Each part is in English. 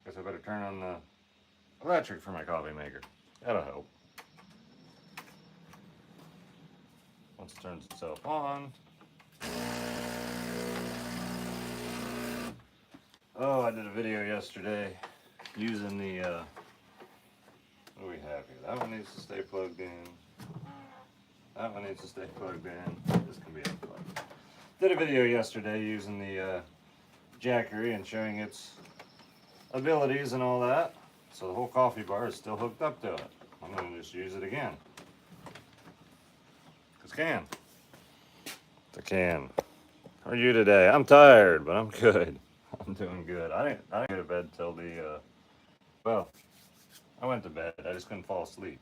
Guess I better turn on the electric for my coffee maker. That'll help. Once it turns itself on. Oh, I did a video yesterday using the, what do we have here? That one needs to stay plugged in. That one needs to stay plugged in. This can be unplugged. Did a video yesterday using the Jackery and showing its abilities and all that. So the whole coffee bar is still hooked up to it. I'm going to just use it again. Cause can. It's a can. How are you today? I'm tired, but I'm good. I'm doing good. I didn't go to bed till the, well, I went to bed. I just couldn't fall asleep.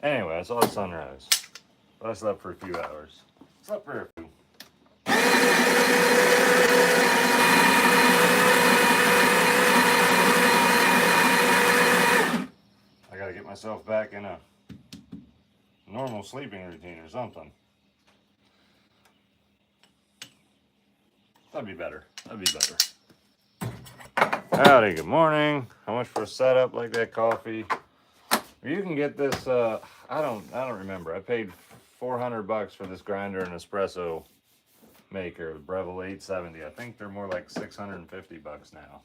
Anyway, I saw the sunrise. But I slept for a few hours. Slept for a few. I gotta get myself back in a normal sleeping routine or something. That'd be better. That'd be better. Howdy, good morning. How much for a setup like that coffee? You can get this, I don't remember. I paid $400 for this grinder and espresso maker, the Breville 870. I think they're more like $650 now.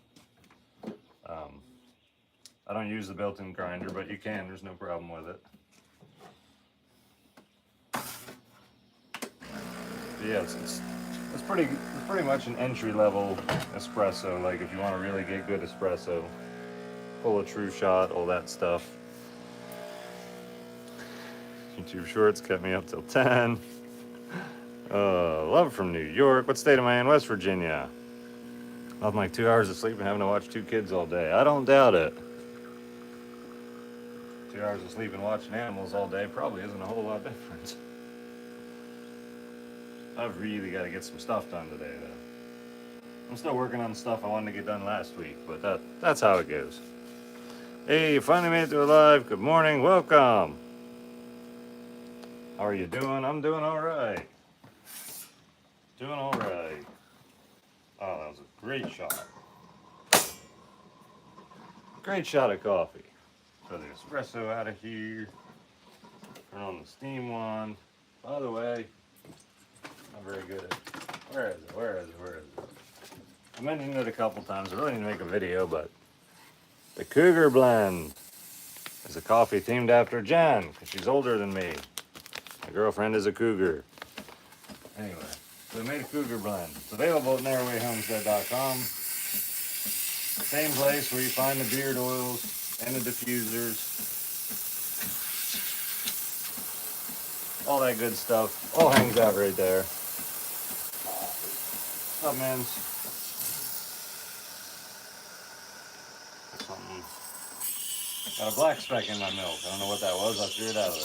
I don't use the built-in grinder, but you can. There's no problem with it. Yeah, it's pretty much an entry-level espresso. Like if you want to really get good espresso, pull a true shot, all that stuff. YouTube Shorts kept me up till 10. Love from New York. What state am I in? West Virginia. Nothing like 2 hours of sleep and having to watch two kids all day. I don't doubt it. 2 hours of sleep and watching animals all day probably isn't a whole lot different. I've really got to get some stuff done today, though. I'm still working on stuff I wanted to get done last week, but that's how it goes. Hey, you finally made it to a live. Good morning. Welcome. How are you doing? I'm doing all right. Doing all right. Oh, that was a great shot. Great shot of coffee. Throw the espresso out of here. Turn on the steam one. By the way, I'm very good at, where is it? I mentioned it a couple times. I really need to make a video, but the Cougar Blend is a coffee themed after Jen, because she's older than me. My girlfriend is a cougar. Anyway, so I made a Cougar Blend. It's available at NarrowayHomestead.com. Same place where you find the beard oils and the diffusers. All that good stuff. All hangs out right there. What's up, man? Something. Got a black speck in my milk. I don't know what that was. I threw it out of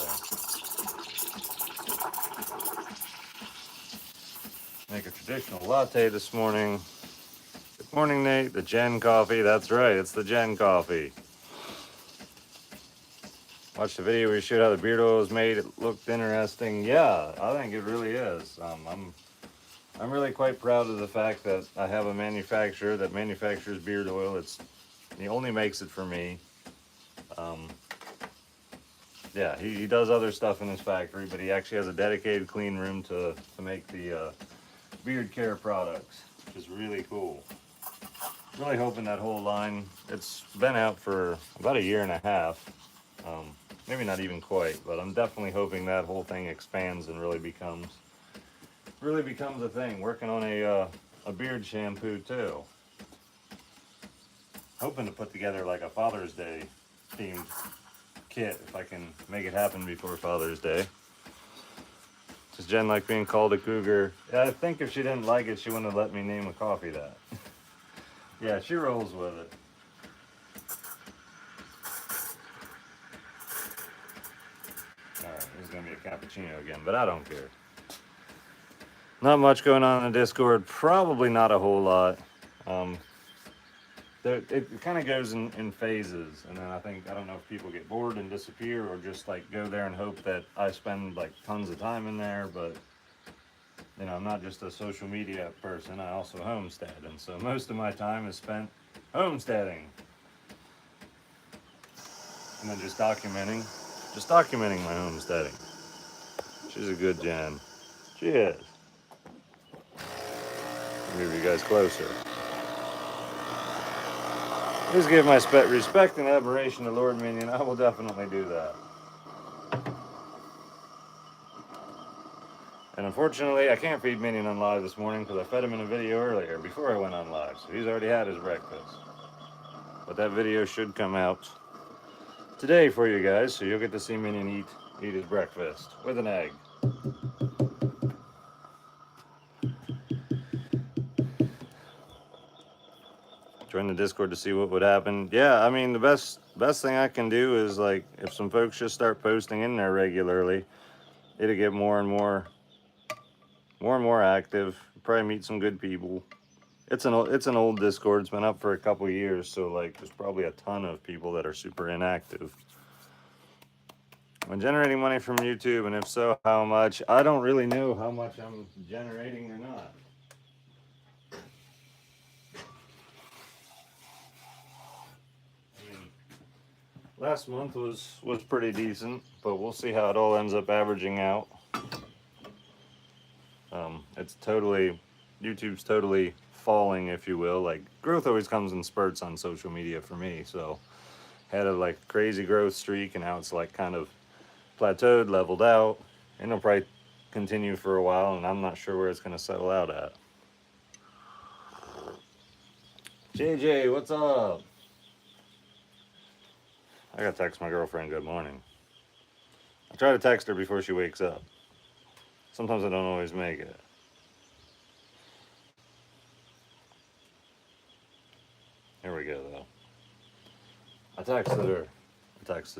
there. Make a traditional latte this morning. Good morning, Nate. The Jen coffee. That's right. It's the Jen coffee. Watched the video where you showed how the beard oil was made. It looked interesting. Yeah, I think it really is. I'm really quite proud of the fact that I have a manufacturer that manufactures beard oil. He only makes it for me. Yeah, he does other stuff in his factory, but he actually has a dedicated clean room to make the beard care products, which is really cool. Really hoping that whole line, it's been out for about 1.5 years. Maybe not even quite, but I'm definitely hoping that whole thing expands and really becomes a thing. Working on a beard shampoo too. Hoping to put together like a Father's Day themed kit if I can make it happen before Father's Day. Does Jen like being called a cougar? Yeah, I think if she didn't like it, she wouldn't have let me name a coffee that. Yeah, she rolls with it. Alright, this is going to be a cappuccino again, but I don't care. Not much going on in the Discord. Probably not a whole lot. It kind of goes in phases, and then I don't know if people get bored and disappear or just like go there and hope that I spend like tons of time in there, but you know, I'm not just a social media person, I also homestead, and so most of my time is spent homesteading. and then just documenting my homesteading. She's a good Jen. She is. Move you guys closer. Please give my respect and admiration to Lord Minion. I will definitely do that. And unfortunately, I can't feed Minion on live this morning because I fed him in a video earlier before I went on live. So he's already had his breakfast. But that video should come out today for you guys, so you'll get to see Minion eat his breakfast with an egg. Join the Discord to see what would happen. Yeah, I mean, the best thing I can do is, like, if some folks just start posting in there regularly, it'll get more and more active. Probably meet some good people. It's an old Discord. It's been up for a couple years, so like there's probably a ton of people that are super inactive. I'm generating money from YouTube, and if so, how much? I don't really know how much I'm generating or not. Last month was pretty decent, but we'll see how it all ends up averaging out. YouTube's totally falling, if you will. Like, growth always comes in spurts on social media for me, so had a like crazy growth streak, and now it's like kind of plateaued, leveled out, and it'll probably continue for a while, and I'm not sure where it's going to settle out at. JJ, what's up? I gotta text my girlfriend good morning. I try to text her before she wakes up. Sometimes I don't always make it. Here we go, though. I texted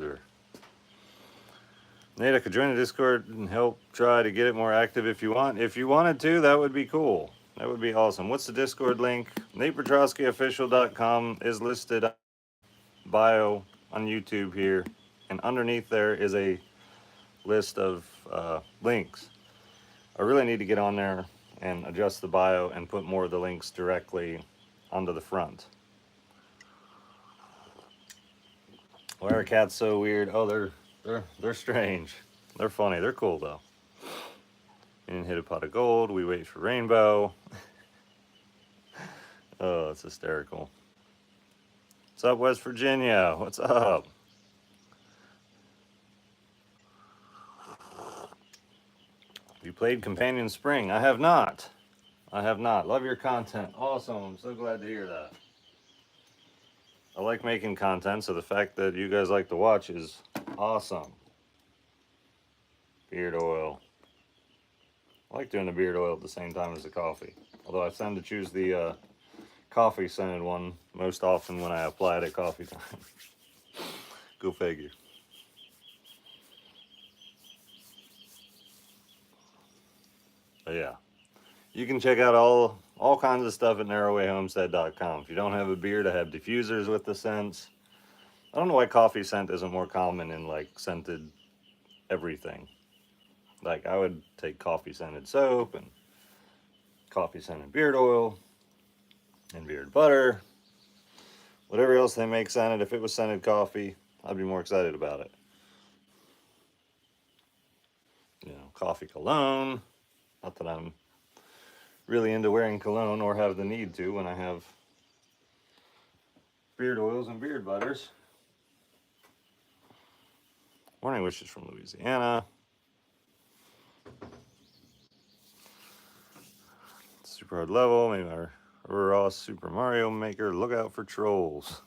her. Nate, I could join the Discord and help try to get it more active if you want. If you wanted to, that would be cool. That would be awesome. What's the Discord link? NatePetroskyOfficial.com is listed bio on YouTube here, and underneath there is a list of links. I really need to get on there and adjust the bio and put more of the links directly onto the front. Why are cats so weird? Oh, they're strange. They're funny. They're cool though. And hit a pot of gold. We wait for rainbow. Oh, it's hysterical. What's up, West Virginia? What's up? You played Companion Spring? I have not. Love your content. Awesome. I'm so glad to hear that. I like making content, so the fact that you guys like to watch is awesome. Beard oil. I like doing the beard oil at the same time as the coffee. Although I tend to choose the coffee scented one most often when I apply it at coffee time. Go figure. But yeah, you can check out all kinds of stuff at narrowwayhomestead.com. If you don't have a beard, I have diffusers with the scents. I don't know why coffee scent isn't more common in like scented everything. Like, I would take coffee scented soap and coffee scented beard oil and beard butter. Whatever else they make scented, if it was scented coffee, I'd be more excited about it. You know, coffee cologne. Not that I'm really into wearing cologne or have the need to when I have beard oils and beard butters. Morning wishes from Louisiana. Super hard level, maybe our raw Super Mario Maker. Look out for trolls.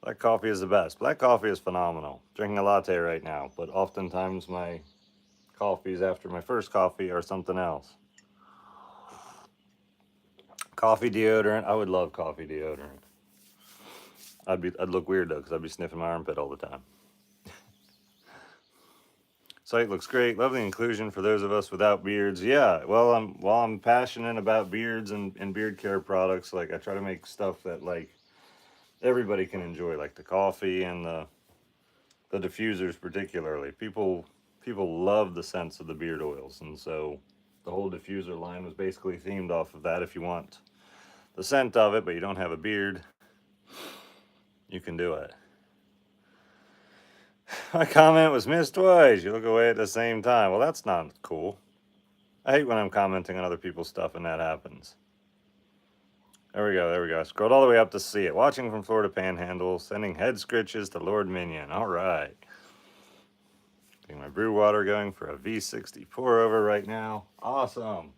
Black coffee is the best. Black coffee is phenomenal. Drinking a latte right now, but oftentimes my coffees after my first coffee are something else. Coffee deodorant. I would love coffee deodorant. I'd look weird though, because I'd be sniffing my armpit all the time. Site looks great. Love the inclusion for those of us without beards. Yeah, well, I'm passionate about beards and beard care products. Like, I try to make stuff that like everybody can enjoy, like the coffee and the diffusers particularly. People love the scents of the beard oils, and so the whole diffuser line was basically themed off of that. If you want the scent of it, but you don't have a beard, you can do it. My comment was missed twice. You look away at the same time. Well, that's not cool. I hate when I'm commenting on other people's stuff and that happens. There we go, there we go. I scrolled all the way up to see it. Watching from Florida Panhandle, sending head scritches to Lord Minion. All right. Getting my brew water going for a V60 pour over right now. Awesome.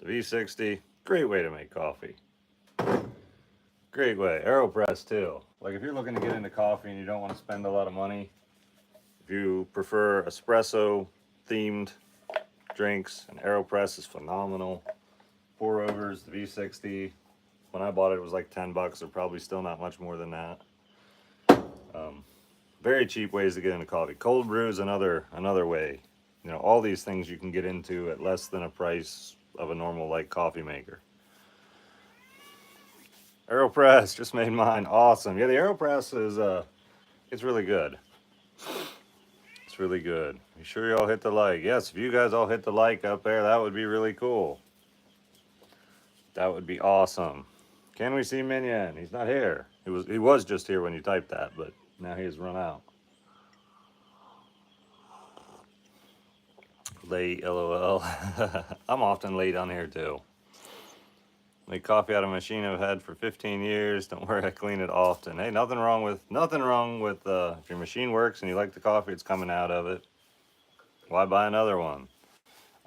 The V60, great way to make coffee. Great way. AeroPress too. Like if you're looking to get into coffee and you don't want to spend a lot of money, if you prefer espresso themed drinks, and AeroPress is phenomenal. Pour overs, the V60. When I bought it, it was like 10 bucks, or probably still not much more than that. Very cheap ways to get into coffee. Cold brew is another way. You know, all these things you can get into at less than a price of a normal like coffee maker. AeroPress just made mine awesome. Yeah, the AeroPress is it's really good. It's really good. Be sure you all hit the like. Yes, if you guys all hit the like up there, that would be really cool. That would be awesome. Can we see Minion? He's not here. He was just here when you typed that, but now he has run out. Late, LOL. I'm often late on here too. Make coffee out of a machine I've had for 15 years. Don't worry, I clean it often. Hey, nothing wrong with if your machine works and you like the coffee it's coming out of it. Why buy another one?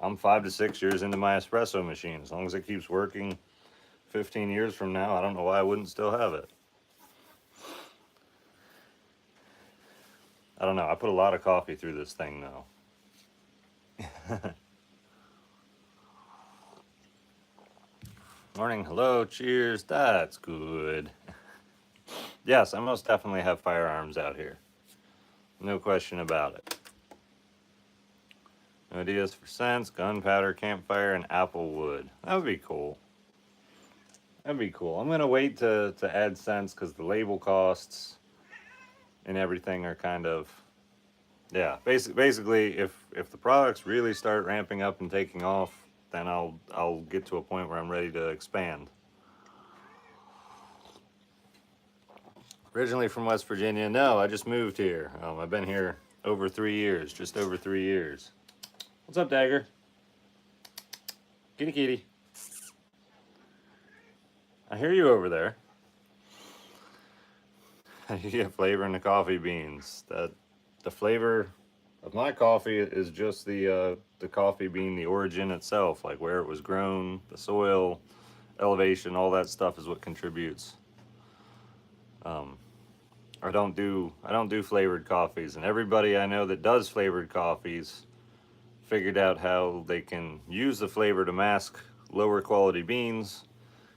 I'm 5 to 6 years into my espresso machine. As long as it keeps working 15 years from now, I don't know why I wouldn't still have it. I don't know. I put a lot of coffee through this thing though. Morning, hello, cheers. That's good. Yes, I most definitely have firearms out here. No question about it. No ideas for scents, gunpowder, campfire, and apple wood. That would be cool. That'd be cool. I'm going to wait to add scents because the label costs and everything are kind of, yeah. Basically, if the products really start ramping up and taking off, then I'll get to a point where I'm ready to expand. Originally from West Virginia. No, I just moved here. I've been here over 3 years, just over 3 years. What's up, Dagger? Kitty kitty. I hear you over there. You get flavor in the coffee beans. The flavor of my coffee is just the coffee bean, the origin itself, like where it was grown, the soil, elevation, all that stuff is what contributes. I don't do flavored coffees, and everybody I know that does flavored coffees figured out how they can use the flavor to mask lower quality beans,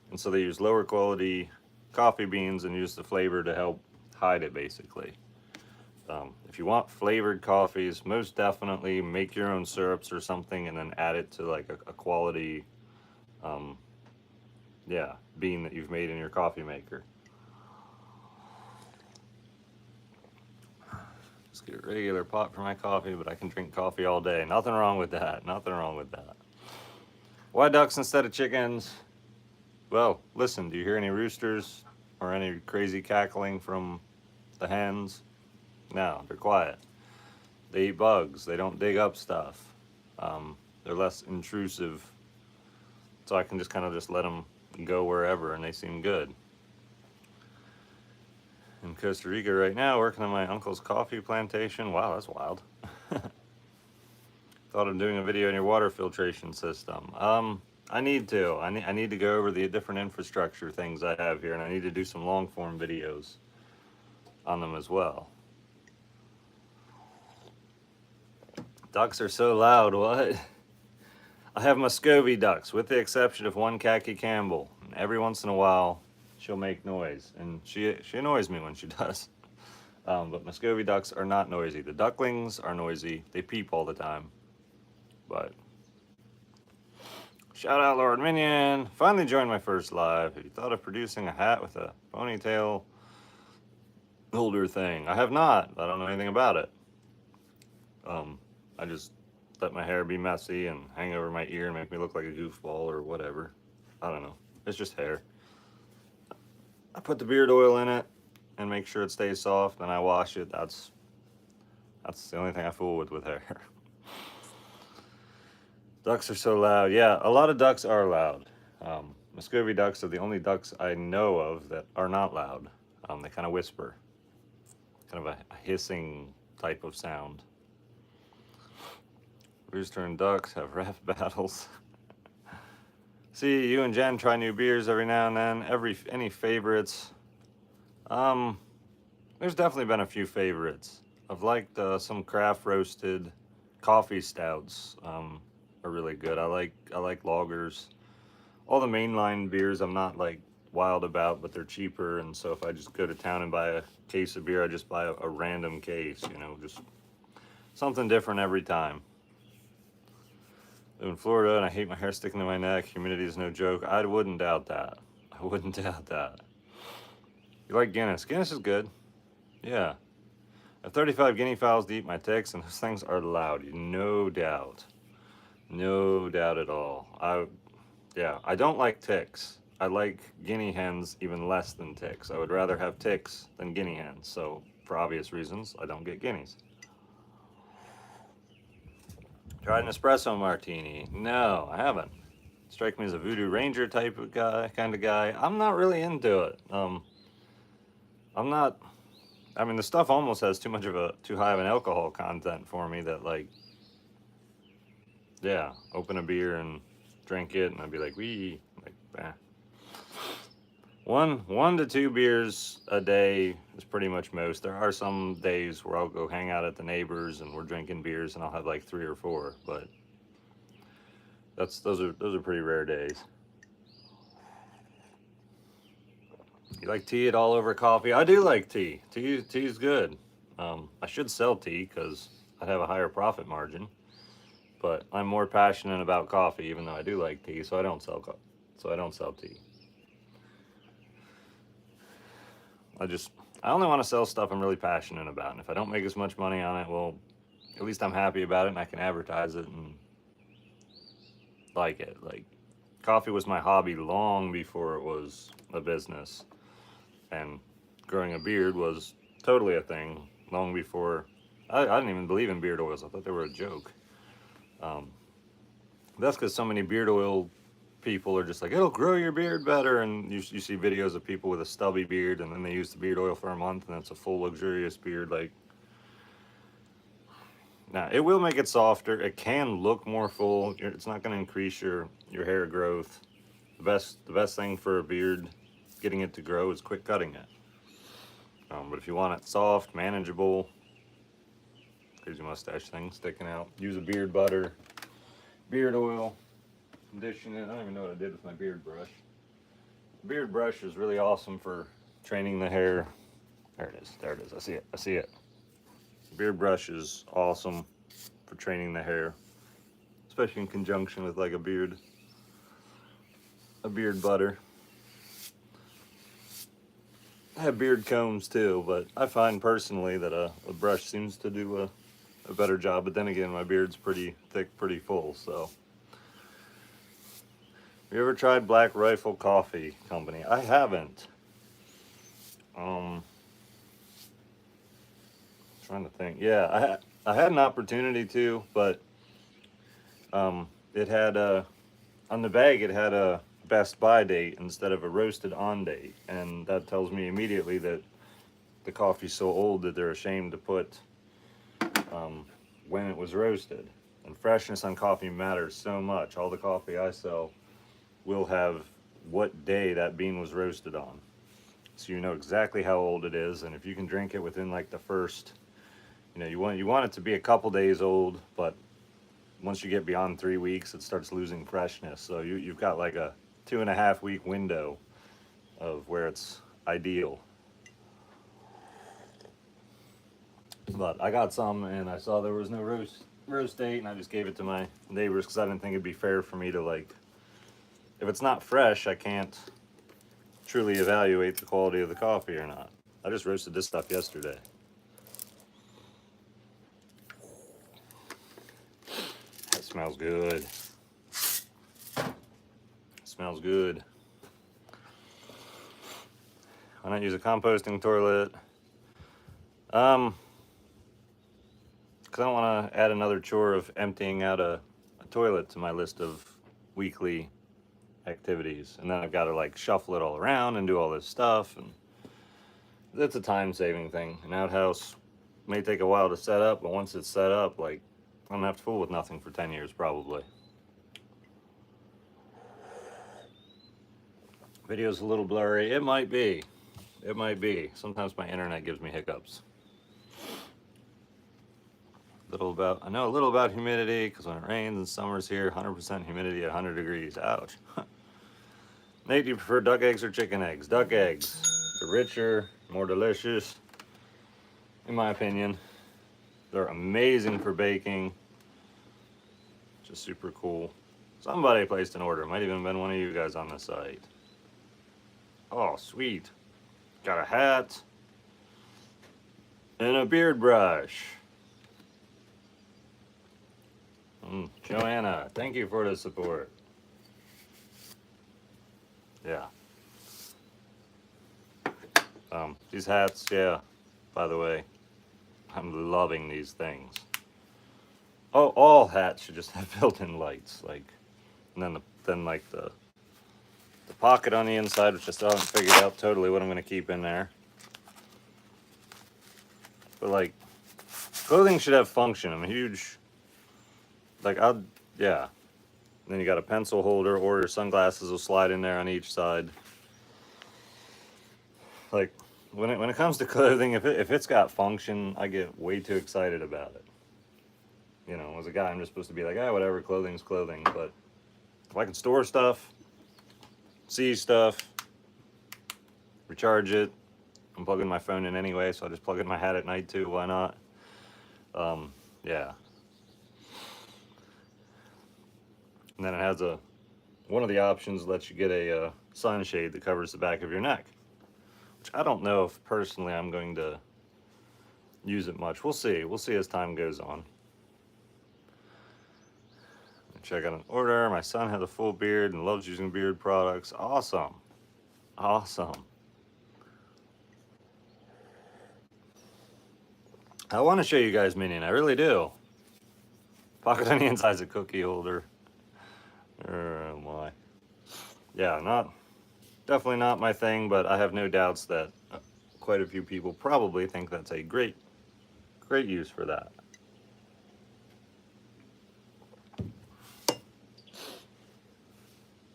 and so they use lower quality coffee beans and use the flavor to help hide it, basically. If you want flavored coffees, most definitely make your own syrups or something and then add it to like a quality bean that you've made in your coffee maker. Just get a regular pot for my coffee, but I can drink coffee all day. Nothing wrong with that. Nothing wrong with that. Why ducks instead of chickens? Well, listen, do you hear any roosters or any crazy cackling from the hens? No, they're quiet. They eat bugs. They don't dig up stuff. They're less intrusive, so I can just kind of just let them go wherever, and they seem good. In Costa Rica right now, working on my uncle's coffee plantation. Wow, that's wild. Thought of doing a video on your water filtration system. I need to. I need to go over the different infrastructure things I have here, and I need to do some long form videos on them as well. Ducks are so loud, what? I have Muscovy ducks, with the exception of one Khaki Campbell. And every once in a while, she'll make noise, and she annoys me when she does. But Muscovy ducks are not noisy. The ducklings are noisy. They peep all the time. But shout out Lord Minion. Finally joined my first live. Have you thought of producing a hat with a ponytail holder thing? I have not. I don't know anything about it. I just let my hair be messy and hang over my ear and make me look like a goofball or whatever. I don't know. It's just hair. I put the beard oil in it and make sure it stays soft, and I wash it. That's That's the only thing I fool with her. Ducks are so loud. Yeah, a lot of ducks are loud. Muscovy ducks are the only ducks I know of that are not loud. They kind of whisper, kind of a hissing type of sound. Rooster and ducks have rap battles. See, you and Jen try new beers every now and then. Any favorites? There's definitely been a few favorites. I've liked some craft roasted coffee stouts. Are really good. I like lagers. All the mainline beers I'm not like wild about, but they're cheaper, and so if I just go to town and buy a case of beer, I just buy a random case, you know, just something different every time. Live in Florida and I hate my hair sticking to my neck. Humidity is no joke. I wouldn't doubt that. I wouldn't doubt that. You like Guinness? Guinness is good. Yeah. I have 35 guinea fowls to eat my ticks, and those things are loud, no doubt. No doubt at all. I don't like ticks. I like guinea hens even less than ticks. I would rather have ticks than guinea hens. So for obvious reasons, I don't get guineas. Tried an espresso martini? No, I haven't. Strike me as a Voodoo Ranger type of guy, kind of guy. I'm not really into it. I'm not. I mean, the stuff almost has too high of an alcohol content for me. That like, yeah, open a beer and drink it, and I'd be like, wee, like, bah. One to two beers a day is pretty much most. There are some days where I'll go hang out at the neighbors and we're drinking beers and I'll have like 3 or 4, but those are pretty rare days. You like tea at all over coffee? I do like tea. Tea's good. I should sell tea because I'd have a higher profit margin, but I'm more passionate about coffee, even though I do like tea, so I don't sell tea. I only want to sell stuff I'm really passionate about, and if I don't make as much money on it, well, at least I'm happy about it and I can advertise it and like it. Like, coffee was my hobby long before it was a business, and growing a beard was totally a thing long before. I didn't even believe in beard oils. I thought they were a joke. That's because so many beard oil people are just like, it'll grow your beard better, and you see videos of people with a stubby beard and then they use the beard oil for a month and it's a full luxurious beard. Like, now it will make it softer, it can look more full, it's not going to increase your hair growth. The best thing for a beard, getting it to grow, is quick cutting it. But if you want it soft, manageable, crazy mustache thing sticking out, use a beard butter, beard oil, condition it. I don't even know what I did with my beard brush. Beard brush is really awesome for training the hair. There it is. I see it. Beard brush is awesome for training the hair, especially in conjunction with like a beard butter. I have beard combs too, but I find personally that a brush seems to do a better job. But then again, my beard's pretty thick, pretty full, so. Have you ever tried Black Rifle Coffee Company? I haven't. Trying to think. Yeah, I had an opportunity to, but it had on the bag it had a best by date instead of a roasted on date, and that tells me immediately that the coffee's so old that they're ashamed to put when it was roasted. And freshness on coffee matters so much. All the coffee I sell will have what day that bean was roasted on, so you know exactly how old it is. And if you can drink it within like the first, you want it to be a couple days old, but once you get beyond 3 weeks, it starts losing freshness. So you've got like a 2.5 week window of where it's ideal. But I got some and I saw there was no roast date, and I just gave it to my neighbors because I didn't think it'd be fair for me to, like, if it's not fresh, I can't truly evaluate the quality of the coffee or not. I just roasted this stuff yesterday. That smells good. Smells good. Why not use a composting toilet? because I don't want to add another chore of emptying out a toilet to my list of weekly activities, and then I've got to like shuffle it all around and do all this stuff, and it's a time-saving thing. An outhouse may take a while to set up, but once it's set up, like, I don't have to fool with nothing for 10 years probably. Video's a little blurry. It might be. It might be. Sometimes my internet gives me hiccups. I know a little about humidity, because when it rains and summer's here, 100% humidity at 100 degrees. Ouch. Nate, do you prefer duck eggs or chicken eggs? Duck eggs. They're richer, more delicious, in my opinion. They're amazing for baking. Just super cool. Somebody placed an order. Might even have been one of you guys on the site. Oh, sweet. Got a hat and a beard brush. Joanna, thank you for the support. Yeah. These hats, yeah, by the way, I'm loving these things. Oh, all hats should just have built-in lights, like, and then like the pocket on the inside, which I still haven't figured out totally what I'm gonna keep in there. But like, clothing should have function. I'm a huge, like, yeah. And then you got a pencil holder, or your sunglasses will slide in there on each side. Like, when it comes to clothing, if it's got function, I get way too excited about it. You know, as a guy, I'm just supposed to be like, ah, whatever, clothing's clothing. But if I can store stuff, see stuff, recharge it, I'm plugging my phone in anyway, so I just plug in my hat at night too. Why not? Yeah. And then it has one of the options lets you get a sunshade that covers the back of your neck, which I don't know if personally I'm going to use it much. We'll see. We'll see as time goes on. Check out an order. My son has a full beard and loves using beard products. Awesome. Awesome. I want to show you guys Minion. I really do. Pocket on the inside is a cookie holder. Oh my. Yeah, definitely not my thing, but I have no doubts that quite a few people probably think that's a great use for that.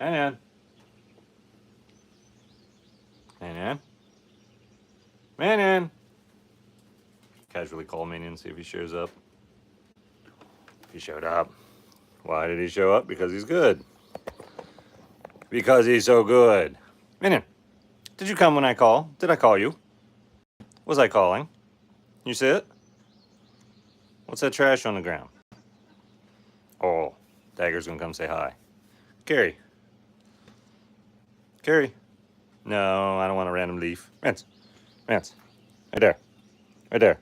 Minion. Minion. Minion. Casually call Minion, see if he shows up. He showed up. Why did he show up? Because he's good. Because he's so good. Minion, did you come when I call? Did I call you? Was I calling? You see it? What's that trash on the ground? Oh, Dagger's gonna come say hi. Carrie. Carrie. No, I don't want a random leaf. Mance. Mance. Right there. Right there.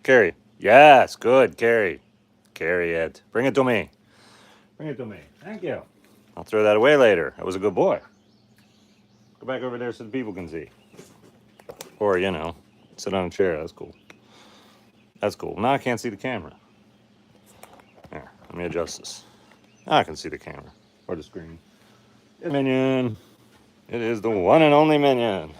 Carrie. Yes, good, Carrie. Carry it. Bring it to me. Bring it to me. Thank you. I'll throw that away later. That was a good boy. Go back over there so the people can see. Or, you know, sit on a chair. That's cool. That's cool. Now I can't see the camera. There, let me adjust this. Now I can see the camera. Or the screen. Minion. It is the one and only Minion.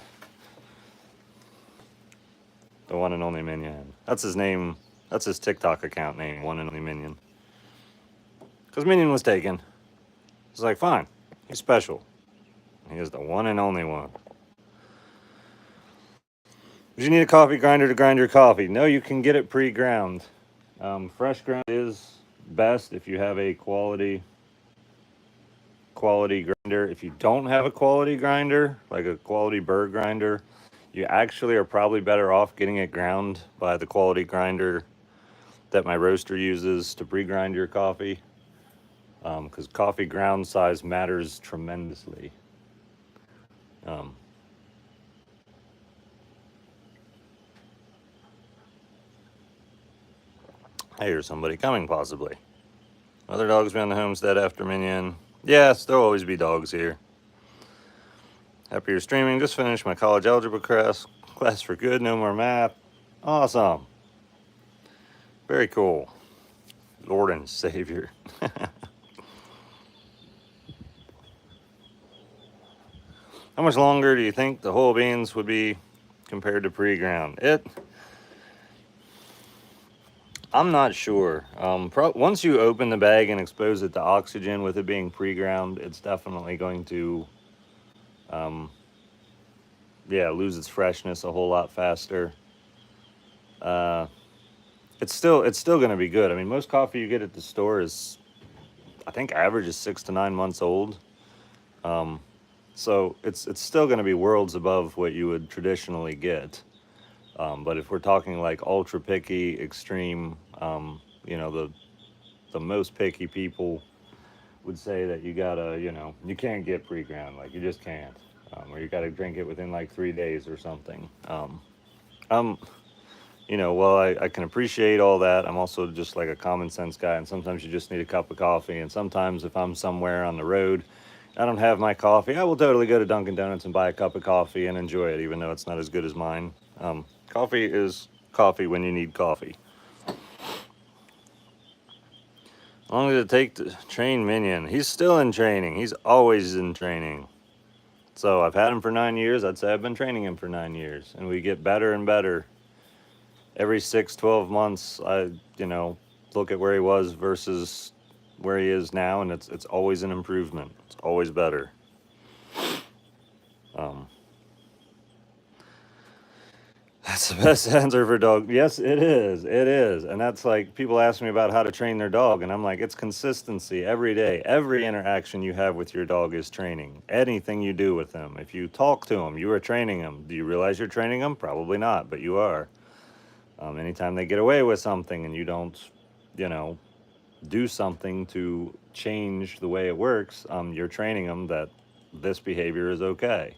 The one and only Minion. That's his name. That's his TikTok account name, One and Only Minion. Because Minion was taken. It's like, fine. He's special. He is the one and only one. Do you need a coffee grinder to grind your coffee? No, you can get it pre-ground. Fresh ground is best if you have a quality grinder. If you don't have a quality grinder, like a quality burr grinder, you actually are probably better off getting it ground by the quality grinder that my roaster uses to pre-grind your coffee. Because coffee ground size matters tremendously. I hear somebody coming, possibly. Other dogs be on the homestead after Minion. Yes, there'll always be dogs here. Happy you're streaming. Just finished my college algebra class for good. No more math. Awesome. Very cool. Lord and Savior. How much longer do you think the whole beans would be compared to pre-ground? I'm not sure. Once you open the bag and expose it to oxygen with it being pre-ground, it's definitely going to, lose its freshness a whole lot faster. It's still going to be good. I mean, most coffee you get at the store is, I think, average is 6 to 9 months old. So it's still going to be worlds above what you would traditionally get. But if we're talking like ultra picky, extreme, the most picky people would say that you gotta, you can't get pre-ground, like you just can't, or you gotta drink it within like 3 days or something. Well, I can appreciate all that. I'm also just like a common sense guy, and sometimes you just need a cup of coffee. And sometimes if I'm somewhere on the road, I don't have my coffee, I will totally go to Dunkin' Donuts and buy a cup of coffee and enjoy it, even though it's not as good as mine. Coffee is coffee when you need coffee. How long did it take to train Minion? He's still in training. He's always in training. So I've had him for 9 years. I'd say I've been training him for 9 years. And we get better and better. Every 6, 12 months, I, look at where he was versus where he is now. And it's always an improvement. It's always better. That's the best answer for dog. Yes, it is. It is. And that's like people ask me about how to train their dog. And I'm like, it's consistency every day. Every interaction you have with your dog is training. Anything you do with them. If you talk to them, you are training them. Do you realize you're training them? Probably not, but you are. Anytime they get away with something and you don't, do something to change the way it works, you're training them that this behavior is okay.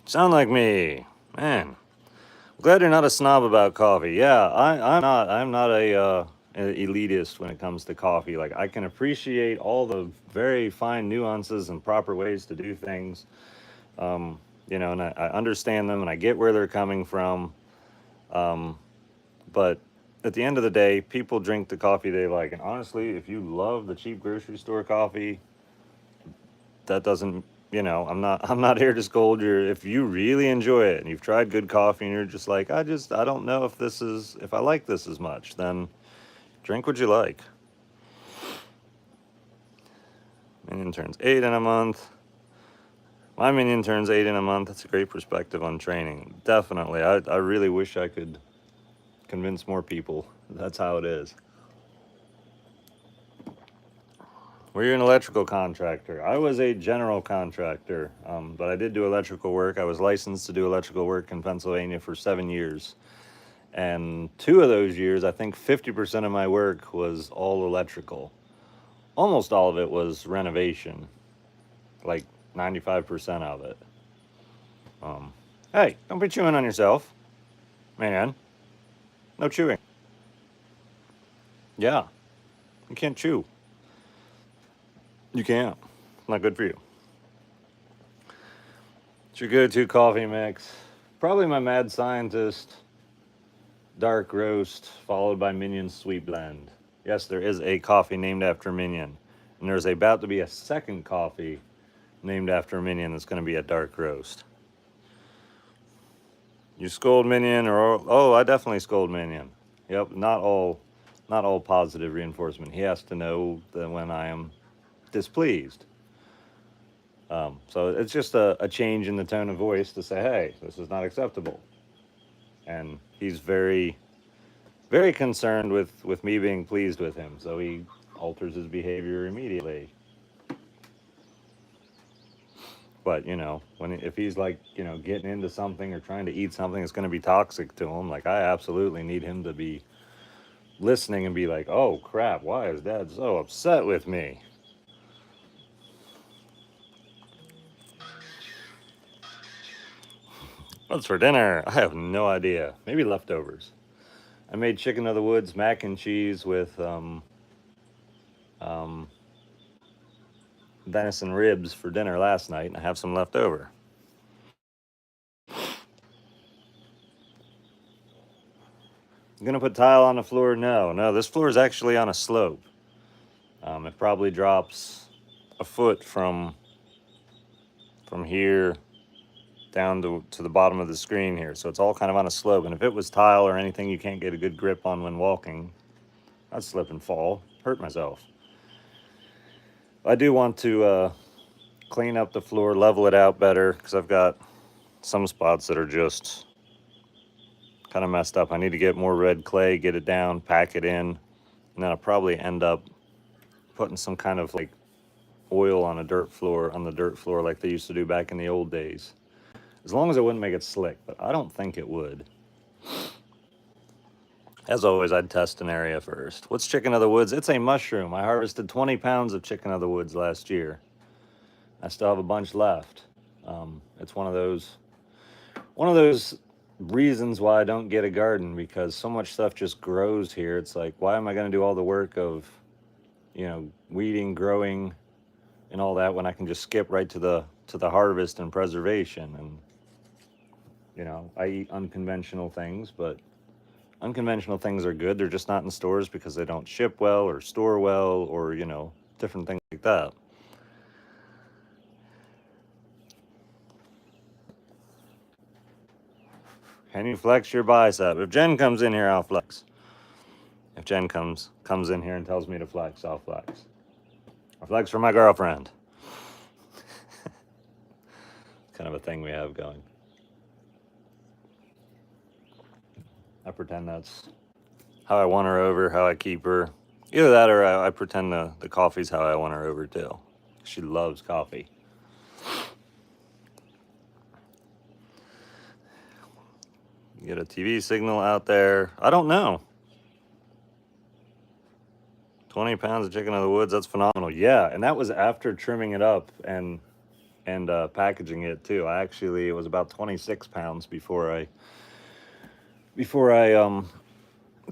Sound like me, man. I'm glad you're not a snob about coffee. Yeah, I'm not. I'm not a elitist when it comes to coffee. Like I can appreciate all the very fine nuances and proper ways to do things. And I understand them and I get where they're coming from. But at the end of the day, people drink the coffee they like. And honestly, if you love the cheap grocery store coffee, that doesn't. I'm not here to scold you. If you really enjoy it and you've tried good coffee and you're just like, I don't know if I like this as much, then drink what you like. Minion turns 8 in a month. My Minion turns 8 in a month. That's a great perspective on training. Definitely. I really wish I could convince more people. That's how it is. Were you an electrical contractor? I was a general contractor, but I did do electrical work. I was licensed to do electrical work in Pennsylvania for 7 years. And 2 of those years, I think 50% of my work was all electrical. Almost all of it was renovation, like 95% of it. Hey, don't be chewing on yourself, man. No chewing. Yeah, you can't chew. You can't. Not good for you. It's your go-to coffee mix. Probably my Mad Scientist dark roast, followed by Minion Sweet Blend. Yes, there is a coffee named after Minion. And there's about to be a second coffee named after Minion that's going to be a dark roast. You scold Minion I definitely scold Minion. Yep, not all positive reinforcement. He has to know that when I am displeased. So it's just a change in the tone of voice to say, hey, this is not acceptable. And he's very, very concerned with me being pleased with him. So he alters his behavior immediately. But, if he's like, getting into something or trying to eat something that's going to be toxic to him, like I absolutely need him to be listening and be like, oh crap, why is Dad so upset with me? What's for dinner? I have no idea. Maybe leftovers. I made chicken of the woods mac and cheese with venison ribs for dinner last night, and I have some left over. I'm gonna put tile on the floor. No, this floor is actually on a slope. It probably drops a foot from here down to the bottom of the screen here. So it's all kind of on a slope. And if it was tile or anything you can't get a good grip on when walking, I'd slip and fall, hurt myself. I do want to clean up the floor, level it out better, because I've got some spots that are just kind of messed up. I need to get more red clay, get it down, pack it in, and then I'll probably end up putting some kind of like oil on the dirt floor like they used to do back in the old days. As long as it wouldn't make it slick, but I don't think it would. As always, I'd test an area first. What's chicken of the woods? It's a mushroom. I harvested 20 pounds of chicken of the woods last year. I still have a bunch left. It's one of those reasons why I don't get a garden, because so much stuff just grows here. It's like, why am I going to do all the work of, weeding, growing, and all that when I can just skip right to the harvest and preservation? And I eat unconventional things, but unconventional things are good. They're just not in stores because they don't ship well or store well, or different things like that. Can you flex your bicep? If Jen comes in here, I'll flex. If Jen comes in here and tells me to flex, I'll flex. I'll flex for my girlfriend. Kind of a thing we have going. I pretend that's how I want her over, how I keep her. Either that or I pretend the coffee's how I want her over too. She loves coffee. Get a TV signal out there. I don't know. 20 pounds of chicken of the woods, that's phenomenal. Yeah, and that was after trimming it up and packaging it too. It was about 26 pounds before I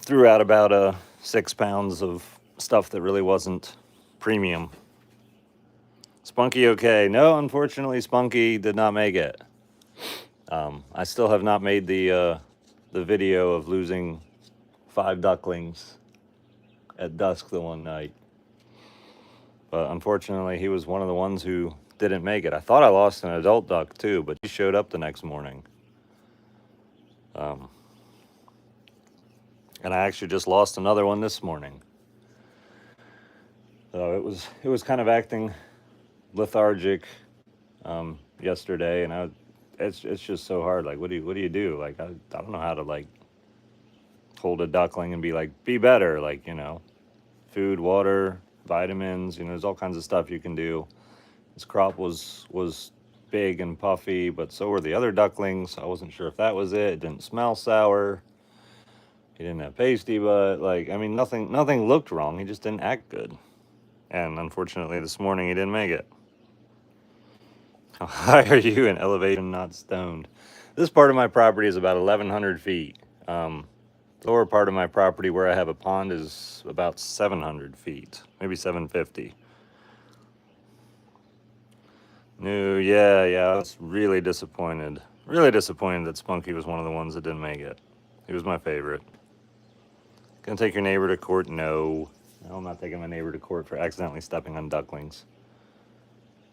threw out about 6 pounds of stuff that really wasn't premium. Spunky okay? No, unfortunately Spunky did not make it. I still have not made the video of losing 5 ducklings at dusk the one night. But unfortunately, he was one of the ones who didn't make it. I thought I lost an adult duck too, but he showed up the next morning. And I actually just lost another one this morning. So it was kind of acting lethargic yesterday, and it's just so hard. Like, what do you? Like, I don't know how to like hold a duckling and be like, be better. Like, food, water, vitamins. There's all kinds of stuff you can do. This crop was big and puffy, but so were the other ducklings. I wasn't sure if that was it. It didn't smell sour. He didn't have pasty butt. Like, I mean, nothing looked wrong. He just didn't act good. And unfortunately, this morning he didn't make it. How high are you in elevation, not stoned? This part of my property is about 1,100 feet. The lower part of my property where I have a pond is about 700 feet, maybe 750. No, yeah, I was really disappointed. Really disappointed that Spunky was one of the ones that didn't make it. He was my favorite. Gonna take your neighbor to court? No, I'm not taking my neighbor to court for accidentally stepping on ducklings.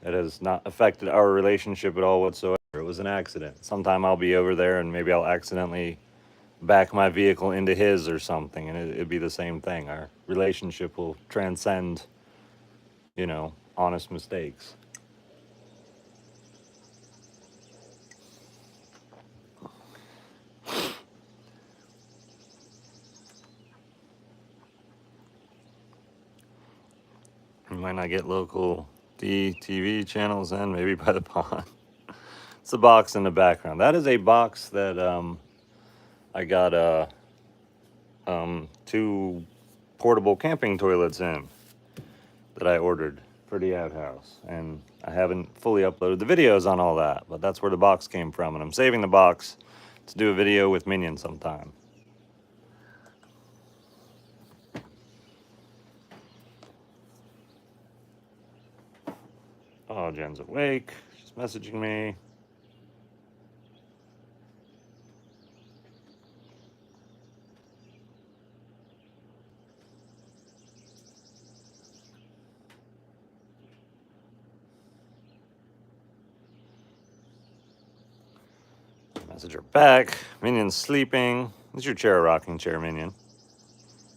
It has not affected our relationship at all whatsoever. It was an accident. Sometime I'll be over there and maybe I'll accidentally back my vehicle into his or something, and it'd be the same thing. Our relationship will transcend, honest mistakes. You might not get local DTV channels then, maybe by the pond. It's a box in the background. That is a box that I got 2 portable camping toilets in that I ordered for the outhouse. And I haven't fully uploaded the videos on all that, but that's where the box came from. And I'm saving the box to do a video with Minion sometime. Oh, Jen's awake. She's messaging me. Messenger back. Minion's sleeping. This is your chair, rocking chair, Minion.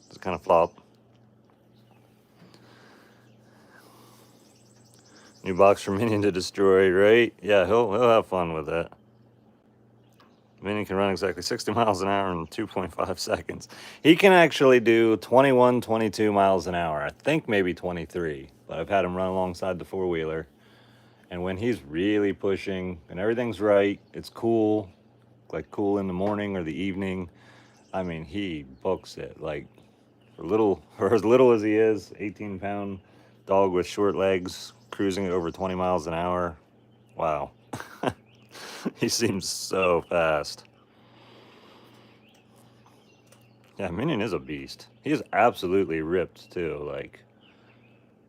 Just kind of flop. New box for Minion to destroy, right? Yeah, he'll have fun with that. Minion can run exactly 60 miles an hour in 2.5 seconds. He can actually do 21, 22 miles an hour. I think maybe 23, but I've had him run alongside the four-wheeler. And when he's really pushing and everything's right, it's cool, like cool in the morning or the evening. I mean, he books it. Like, for as little as he is, 18-pound dog with short legs, cruising at over 20 miles an hour. Wow. He seems so fast. Yeah, Minion is a beast. He is absolutely ripped, too. Like,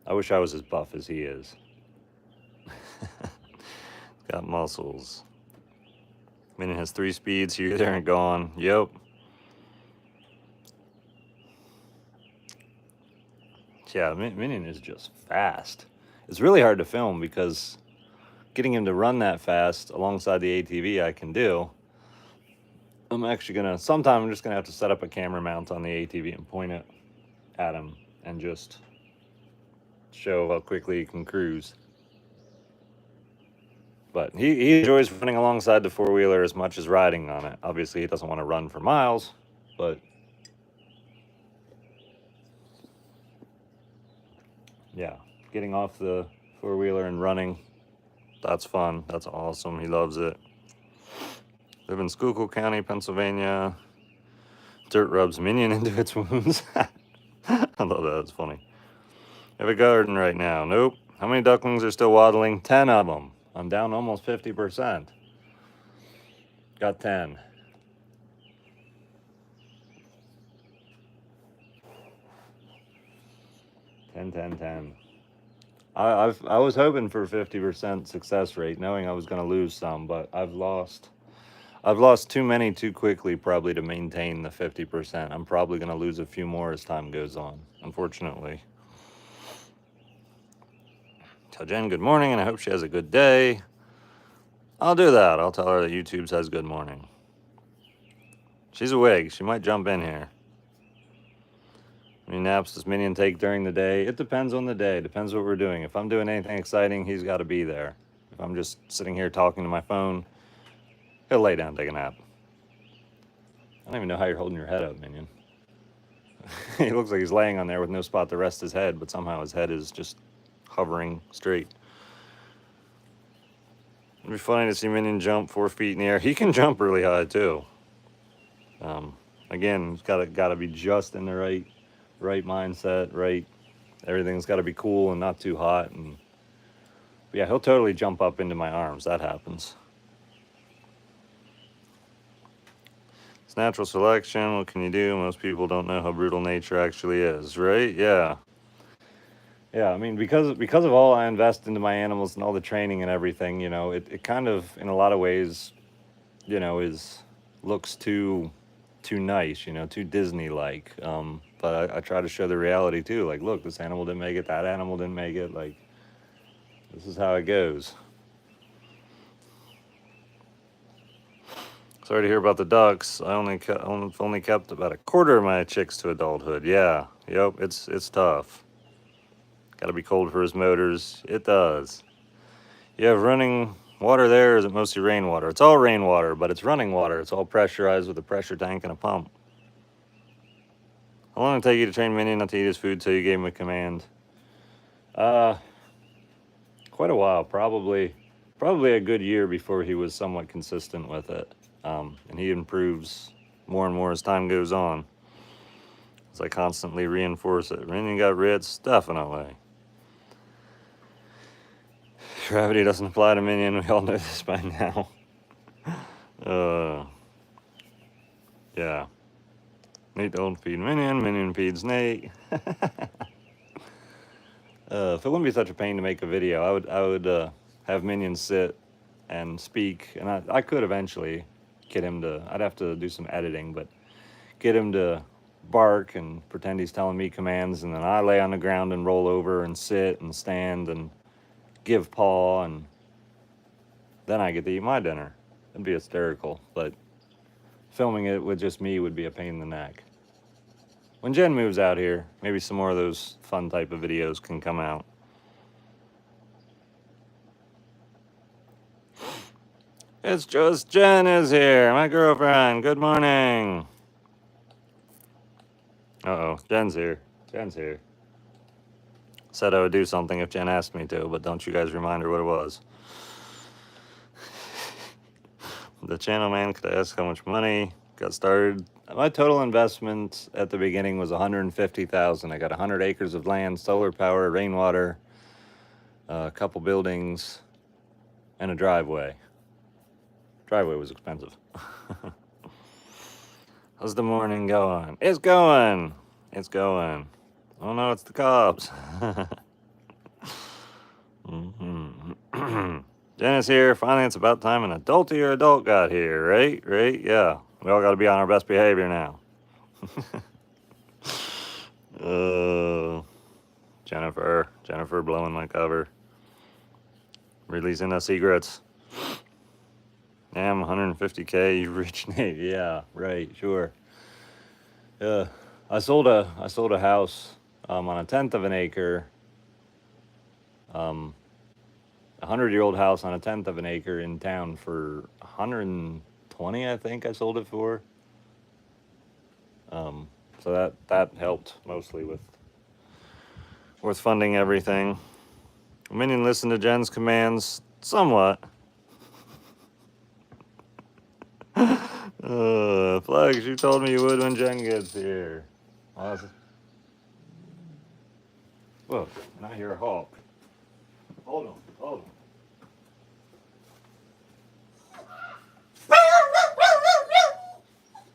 I wish I was as buff as he is. Got muscles. Minion has 3 speeds, here, there, and gone. Yep. Yeah, Minion is just fast. It's really hard to film because getting him to run that fast alongside the ATV I can do. I'm actually gonna, sometime I'm just gonna have to set up a camera mount on the ATV and point it at him and just show how quickly he can cruise. But he enjoys running alongside the four-wheeler as much as riding on it. Obviously, he doesn't want to run for miles, but yeah, getting off the four-wheeler and running, that's fun. That's awesome. He loves it. Live in Schuylkill County, Pennsylvania. Dirt rubs Minion into its wounds. I love that. It's funny. Have a garden right now. Nope. How many ducklings are still waddling? 10 of them. I'm down almost 50%. Got 10. I was hoping for 50% success rate, knowing I was going to lose some, but I've lost too many too quickly probably to maintain the 50%. I'm probably going to lose a few more as time goes on, unfortunately. Tell Jen good morning, and I hope she has a good day. I'll do that. I'll tell her that YouTube says good morning. She's awake. She might jump in here. How many naps does Minion take during the day? It depends on the day. Depends what we're doing. If I'm doing anything exciting, he's got to be there. If I'm just sitting here talking to my phone, he'll lay down and take a nap. I don't even know how you're holding your head up, Minion. He looks like he's laying on there with no spot to rest his head, but somehow his head is just hovering straight. It'd be funny to see Minion jump 4 feet in the air. He can jump really high too. Again, he's got to be just in the right mindset, right. Everything's got to be cool and not too hot. And yeah, he'll totally jump up into my arms. That happens. It's natural selection. What can you do? Most people don't know how brutal nature actually is, right? Yeah. Yeah, I mean, because of all I invest into my animals and all the training and everything, you know, it kind of, in a lot of ways, you know, looks too nice, you know, too Disney-like. But I try to show the reality too. Like, look, this animal didn't make it, that animal didn't make it. Like, this is how it goes. Sorry to hear about the ducks. I only kept about a quarter of my chicks to adulthood. Yeah, yep, it's tough. Got to be cold for his motors. It does. You have running water there, or is it mostly rainwater? It's all rainwater, but it's running water. It's all pressurized with a pressure tank and a pump. How long did it take you to train Minion not to eat his food till you gave him a command? Quite a while. Probably a good year before he was somewhat consistent with it. And he improves more and more as time goes on. As I constantly reinforce it. Minion got rich? Definitely. Gravity doesn't apply to Minion. We all know this by now. Yeah. Nate don't feed Minion. Minion feeds Nate. If it wouldn't be such a pain to make a video, I would have Minion sit and speak, and I could eventually get him to. I'd have to do some editing, but get him to bark and pretend he's telling me commands, and then I lay on the ground and roll over and sit and stand and give paw, and then I get to eat my dinner. It'd be hysterical, but filming it with just me would be a pain in the neck. When Jen moves out here, maybe some more of those fun type of videos can come out. It's just Jen is here, my girlfriend. Good morning. Uh-oh, Jen's here. Jen's here. Said I would do something if Jen asked me to, but don't you guys remind her what it was. The channel man could ask how much money got started. My total investment at the beginning was $150,000. I got 100 acres of land, solar power, rainwater, a couple buildings, and a driveway. Driveway was expensive. How's the morning going? It's going. It's going. Oh no, it's the Cubs. Jen is here. Finally, it's about time an adultier adult got here, right? Right? Yeah. We all got to be on our best behavior now. Jennifer blowing my cover. Releasing the secrets. Damn, 150K, you rich Nate. Yeah, right, sure. I sold a house on 1/10 of an acre. 100-year-old house on 1/10 of an acre in town for 120, I think I sold it for. So that helped mostly with funding everything. Minion listened to Jen's commands somewhat. Flags, you told me you would when Jen gets here. Whoa, and I hear a hawk. Hold on.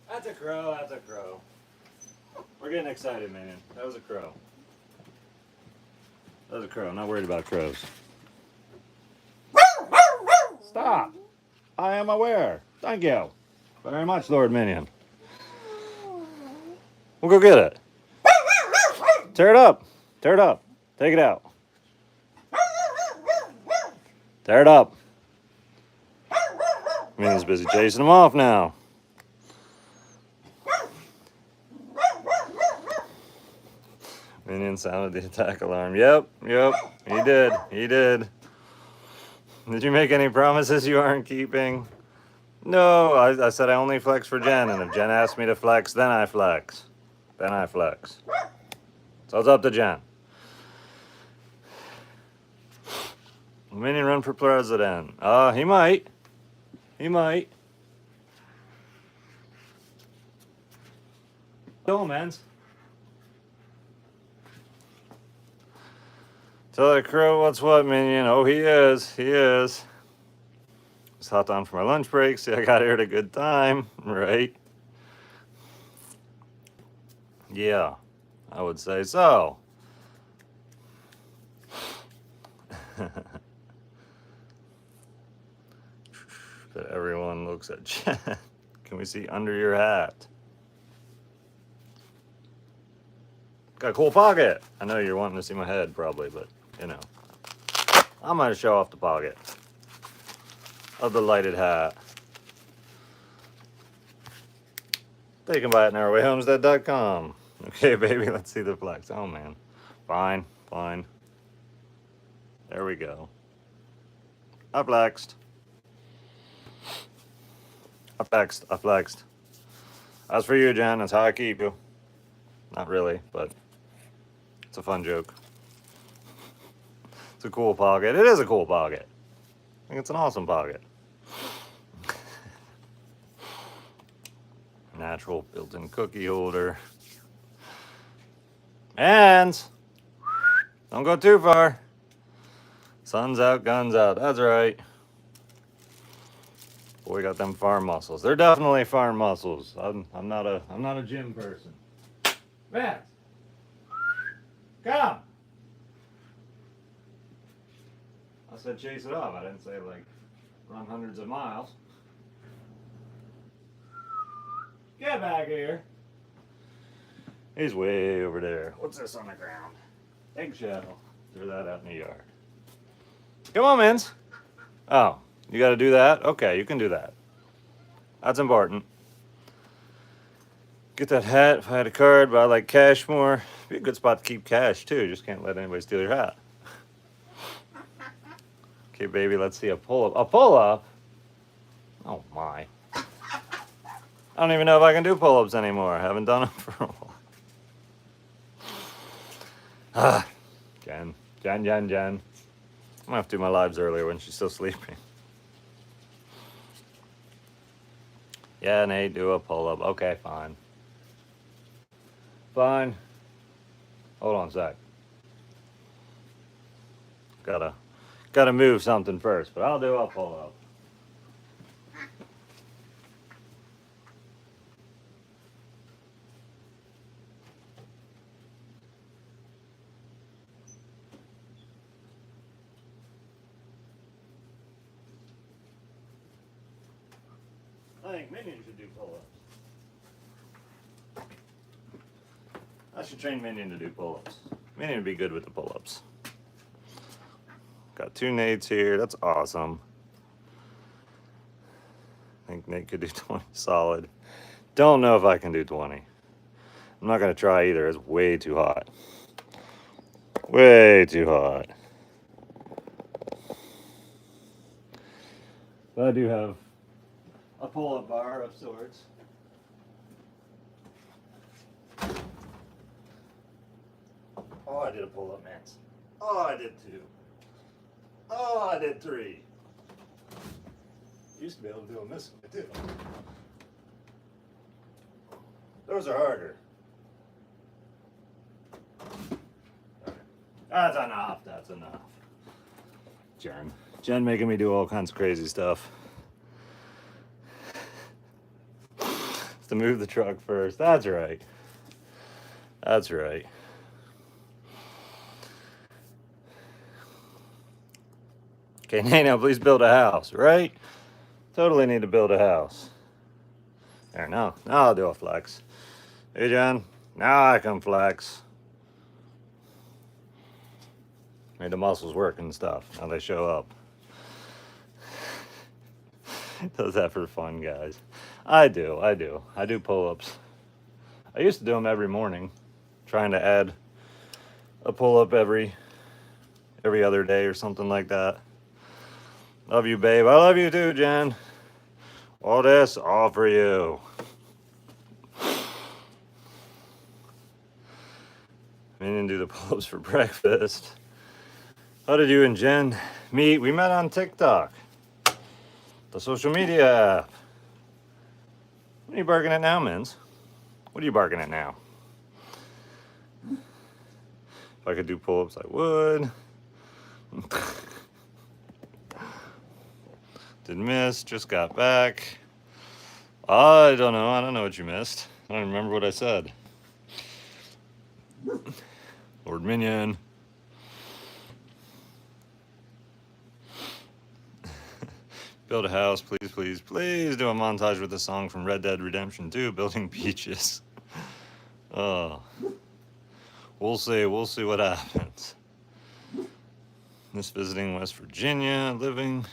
That's a crow. We're getting excited, man. That was a crow. Not worried about crows. Stop. I am aware. Thank you very much, Lord Minion. We'll go get it. Tear it up. Take it out. Tear it up. Minion's busy chasing them off now. Minion sounded the attack alarm. Yep. He did. Did you make any promises you aren't keeping? No, I said I only flex for Jen, and if Jen asks me to flex, then I flex. So it's up to Jen. Minion run for president. He might. Go, man. Tell that crow what's what, Minion. Oh, he is. Just hopped on for my lunch break. See, I got here at a good time, right? Yeah, I would say so. But everyone looks at Jen. Can we see under your hat? Got a cool pocket. I know you're wanting to see my head, probably, but you know, I'm gonna show off the pocket of the lighted hat. They can buy it at NarrowwayHomestead.com. Okay, baby, let's see the flex. Oh man, fine. There we go. I flexed. As for you, Jen, that's how I keep you. Not really, but it's a fun joke. It's a cool pocket. It is a cool pocket. I think it's an awesome pocket. Natural built-in cookie holder. And don't go too far. Sun's out, guns out. That's right. Boy, got them farm muscles. They're definitely farm muscles. I'm not a gym person. Vance, come. I said chase it off. I didn't say like run hundreds of miles. Get back here. He's way over there. What's this on the ground? Eggshell. Throw that out in the yard. Come on, Mins. Oh, you got to do that? Okay, you can do that. That's important. Get that hat if I had a card, but I like cash more. Be a good spot to keep cash too. Just can't let anybody steal your hat. Okay, baby, let's see a pull-up. A pull-up? Oh my. I don't even know if I can do pull-ups anymore. I haven't done them for a while. Ah, Jen. I'm gonna have to do my lives earlier when she's still sleeping. Yeah, Nate, do a pull-up. Okay, fine. Fine. Hold on a sec. Gotta move something first, but I'll do a pull-up. I think Minion should do pull-ups. I should train Minion to do pull-ups. Minion would be good with the pull-ups. Got 2 Nates here. That's awesome. I think Nate could do 20 solid. Don't know if I can do 20. I'm not going to try either. It's way too hot. Way too hot. But I do have a pull-up bar of sorts. Oh, I did a pull-up, man. Oh, I did 2. Oh, I did 3. Used to be able to do them this way too. Those are harder. That's enough. That's enough. Jen making me do all kinds of crazy stuff. To move the truck first. That's right. That's right. Okay, Nana, please build a house, right? Totally need to build a house. There, now I'll do a flex. Hey, John, now I can flex. Made the muscles work and stuff. Now they show up. Does that for fun, guys. I do pull-ups. I used to do them every morning, trying to add a pull-up every other day or something like that. Love you, babe. I love you too, Jen. All this, all for you. I didn't do the pull-ups for breakfast. How did you and Jen meet? We met on TikTok, the social media app. What are you barking at now, Mins? What are you barking at now? If I could do pull-ups, I would. Did miss, just got back. I don't know what you missed. I don't remember what I said. Lord Minion. Build a house, please, please, please do a montage with a song from Red Dead Redemption 2, Building Beaches. Oh. We'll see what happens. Just visiting West Virginia, living.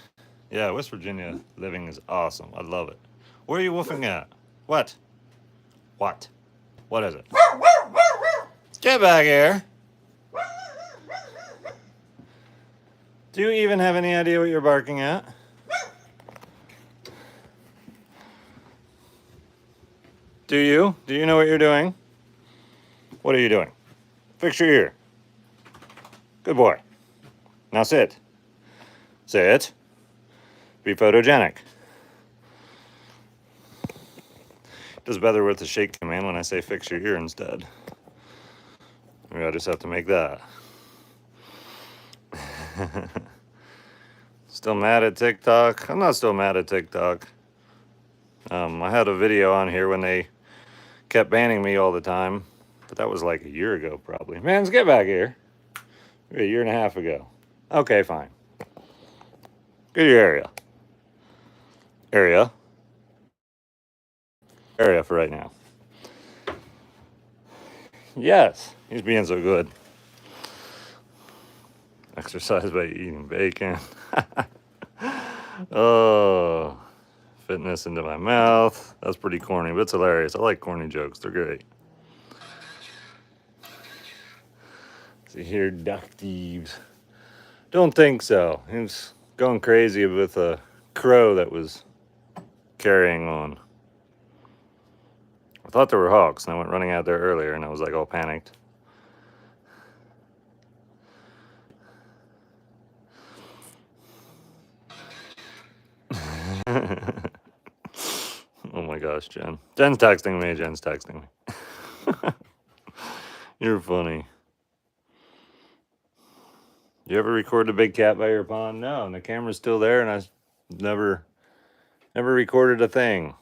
Yeah, West Virginia living is awesome. I love it. Where are you woofing at? What? What? What is it? Get back here. Do you even have any idea what you're barking at? Do you? Do you know what you're doing? What are you doing? Fix your ear. Good boy. Now sit. Sit. Be photogenic. It does better with the shake command when I say fix your ear instead. Maybe I just have to make that. Still mad at TikTok? I'm not still mad at TikTok. I had a video on here when they kept banning me all the time, but that was like a year ago probably. Mans, get back here. A year and a half ago. Okay, fine. Go to your area. Area for right now. Yes, he's being so good. Exercise by eating bacon. Oh, Fitness into my mouth. That's pretty corny, but it's hilarious. I like corny jokes. They're great. See here, duck thieves. Don't think so. He was going crazy with a crow that was carrying on. I thought there were hawks, and I went running out there earlier, and I was like all panicked. Oh my gosh, Jen. Jen's texting me. Jen's texting me. You're funny. You ever record a big cat by your pond? No, and the camera's still there, and I never recorded a thing.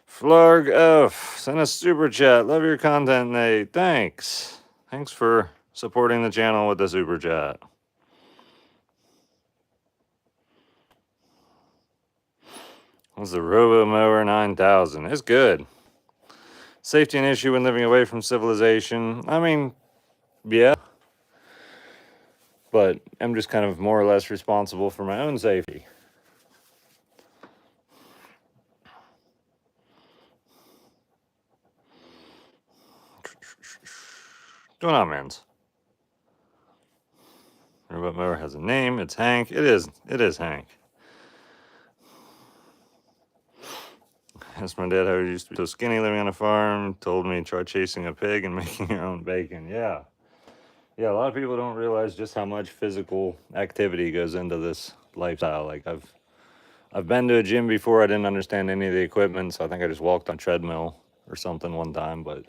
Flarg F, send a super chat. Love your content, Nate. Thanks. Thanks for supporting the channel with the super chat. What's the Robo-Mower 9000? It's good. Safety an issue when living away from civilization. I mean, yeah. But I'm just kind of more or less responsible for my own safety. What's going on, mans? Robot mower has a name. It's Hank. It is Hank. Asked my dad how he used to be so skinny living on a farm. Told me try chasing a pig and making your own bacon. Yeah. Yeah, a lot of people don't realize just how much physical activity goes into this lifestyle. Like I've been to a gym before. I didn't understand any of the equipment, so I think I just walked on a treadmill or something one time. But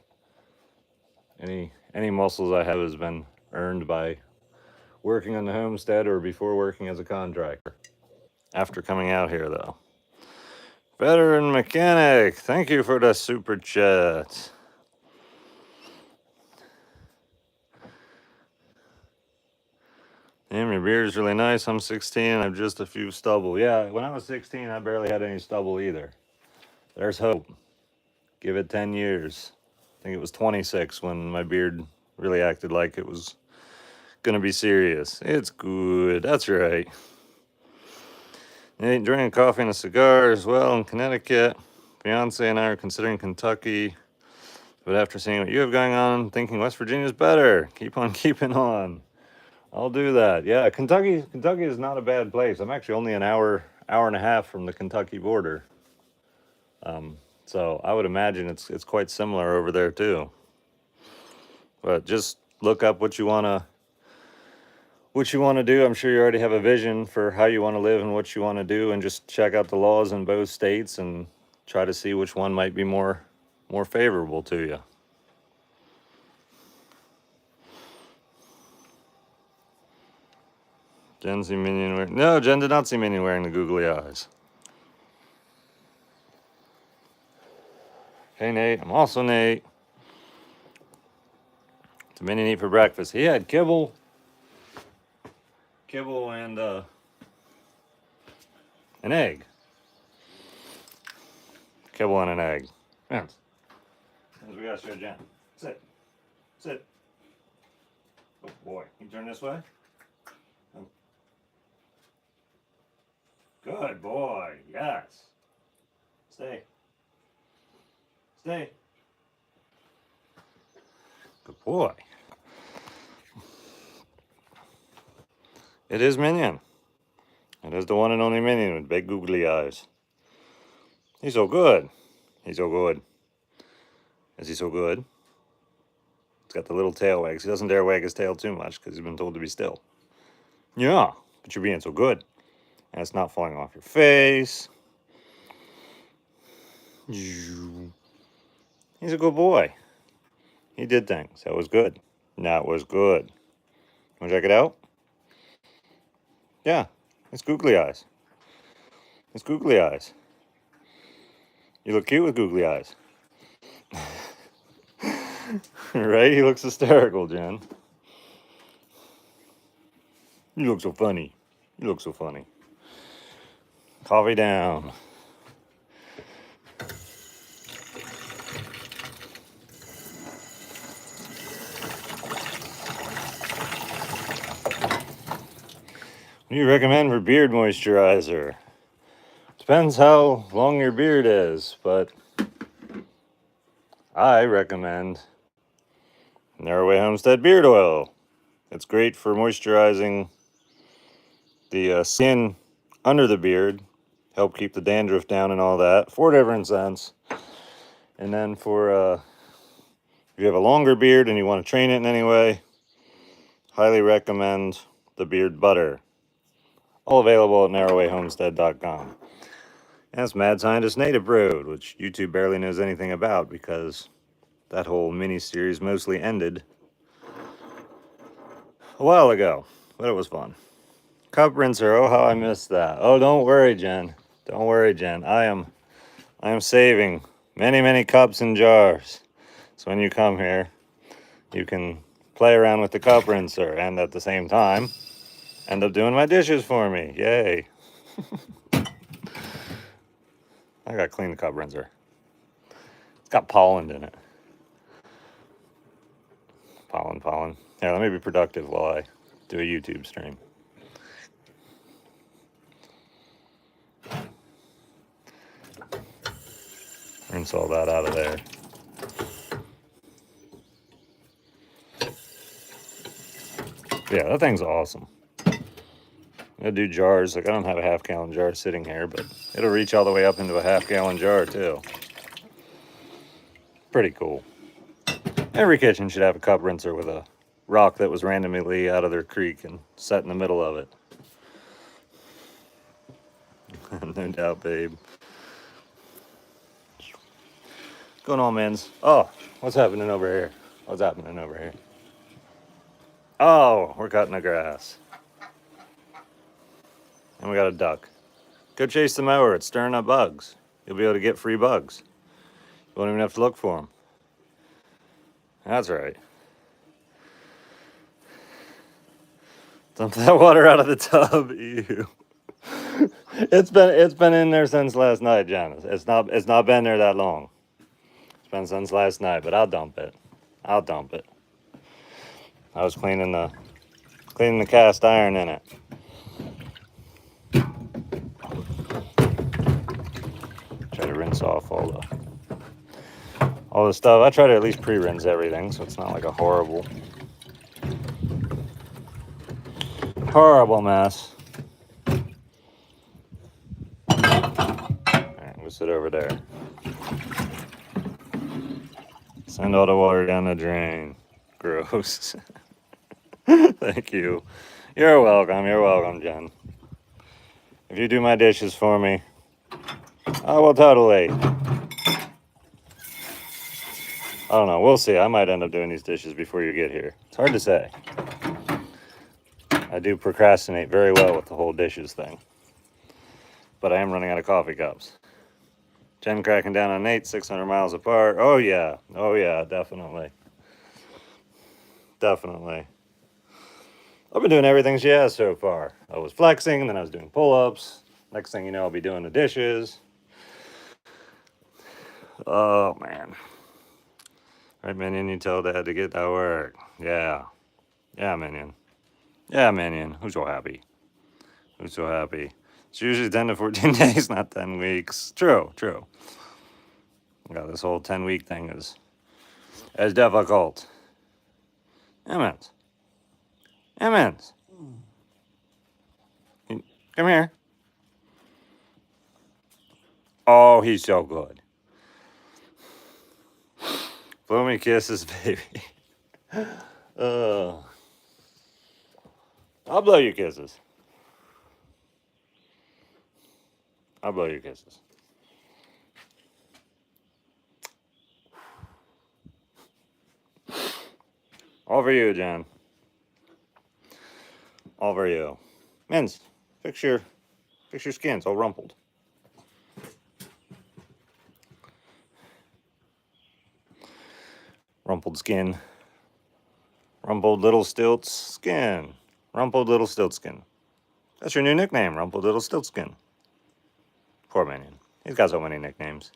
any muscles I have has been earned by working on the homestead or before working as a contractor. After coming out here, though. Veteran Mechanic, thank you for the super chat. Damn, your beard is really nice. I'm 16. I have just a few stubble. Yeah, when I was 16, I barely had any stubble either. There's hope. Give it 10 years. I think it was 26 when my beard really acted like it was gonna be serious. It's good. That's right. Ain't drinking coffee and a cigar as well in Connecticut. Fiance and I are considering Kentucky, but after seeing what you have going on, thinking West Virginia's better. Keep on keeping on. I'll do that. Yeah, Kentucky is not a bad place. I'm actually only an hour and a half from the Kentucky border. So I would imagine it's quite similar over there too. But just look up what you wanna do. I'm sure you already have a vision for how you want to live and what you want to do, and just check out the laws in both states and try to see which one might be more favorable to you. Jen see Minion wearing... No, Jen did not see Minion wearing the googly eyes. Hey, Nate. I'm also Nate. What did Minion eat for breakfast? He had kibble and an egg. Kibble and an egg. Yes. We gotta show Jen. Sit. Sit. Oh boy. Can you turn this way? Oh. Good boy. Yes. Stay. Stay. Good boy. It is Minion. It is the one and only Minion with big googly eyes. He's so good. He's so good. Is he so good? He's got the little tail wags. He doesn't dare wag his tail too much because he's been told to be still. Yeah, but you're being so good. And it's not falling off your face. He's a good boy. He did things. That was good. That was good. Want to check it out? Yeah, it's googly eyes. It's googly eyes. You look cute with googly eyes. Right? He looks hysterical, Jen. You look so funny. You look so funny. Coffee down. What do you recommend for beard moisturizer? Depends how long your beard is, but I recommend Narrowway Homestead Beard Oil. It's great for moisturizing the skin under the beard, help keep the dandruff down and all that. 4 different scents. And then for if you have a longer beard and you want to train it in any way, highly recommend the beard butter. All available at narrowwayhomestead.com. And it's Mad Scientist Native Brewed, which YouTube barely knows anything about because that whole mini-series mostly ended a while ago, but it was fun. Cup rinser, oh how I missed that. Oh, don't worry, Jen. Don't worry, Jen. I am saving many cups and jars. So when you come here, you can play around with the cup rinser and at the same time end up doing my dishes for me. Yay. I gotta clean the cup rinser. It's got pollen in it. Pollen. Here, let me be productive while I do a YouTube stream. Rinse all that out of there. Yeah, that thing's awesome. I do jars. Like, I don't have a half-gallon jar sitting here, but it'll reach all the way up into a half-gallon jar, too. Pretty cool. Every kitchen should have a cup rinser with a rock that was randomly out of their creek and set in the middle of it. No doubt, babe. What's going on, mans? Oh, what's happening over here? What's happening over here? Oh, we're cutting the grass. And we got a duck. Go chase the mower. It's stirring up bugs. You'll be able to get free bugs. You won't even have to look for them. That's right. Dump that water out of the tub. Ew. It's been in there since last night, Janice. It's not been there that long. It's been since last night, but I'll dump it. I was cleaning the cast iron in it. Try to rinse off all the stuff. I try to at least pre-rinse everything, so it's not like a horrible mess. All right, we'll sit over there. Send all the water down the drain. Gross. Thank you. You're welcome, Jen. If you do my dishes for me, I will totally. I don't know. We'll see. I might end up doing these dishes before you get here. It's hard to say. I do procrastinate very well with the whole dishes thing. But I am running out of coffee cups. Jen cracking down on Nate, 600 miles apart. Oh, yeah. Definitely. I've been doing everything she has so far. I was flexing, then I was doing pull-ups. Next thing you know, I'll be doing the dishes. Oh, man. Right, Minion, you tell Dad to get that work. Yeah, Minion. Who's so happy? It's usually 10 to 14 days, not 10 weeks. True. Yeah, this whole 10-week thing is difficult. Emmons. Come here. Oh, he's so good. Blow me kisses, baby. I'll blow you kisses. All for you, Jen. All for you. Mins, fix your skin. It's all rumpled. Rumpled skin. Rumpled little stilts skin. Rumpled little stilt skin. That's your new nickname, Rumpled little stilt skin. Poor Minion. He's got so many nicknames.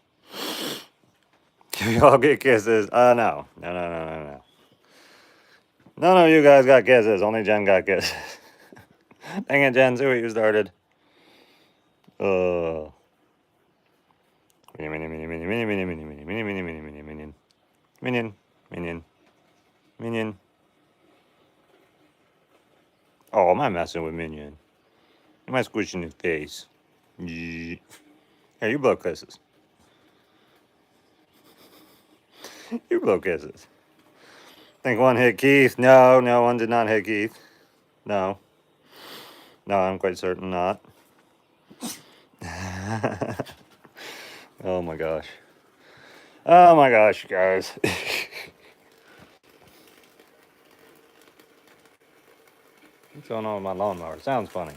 You all get kisses. No. None of you guys got kisses. Only Jen got kisses. Dang it, Jen. See what you started. Minion. Oh, am I messing with Minion? Am I squishing his face? Here, you blow kisses. You blow kisses. Think one hit Keith? No, one did not hit Keith. No, I'm quite certain not. Oh my gosh, guys. What's going on with my lawnmower? Sounds funny.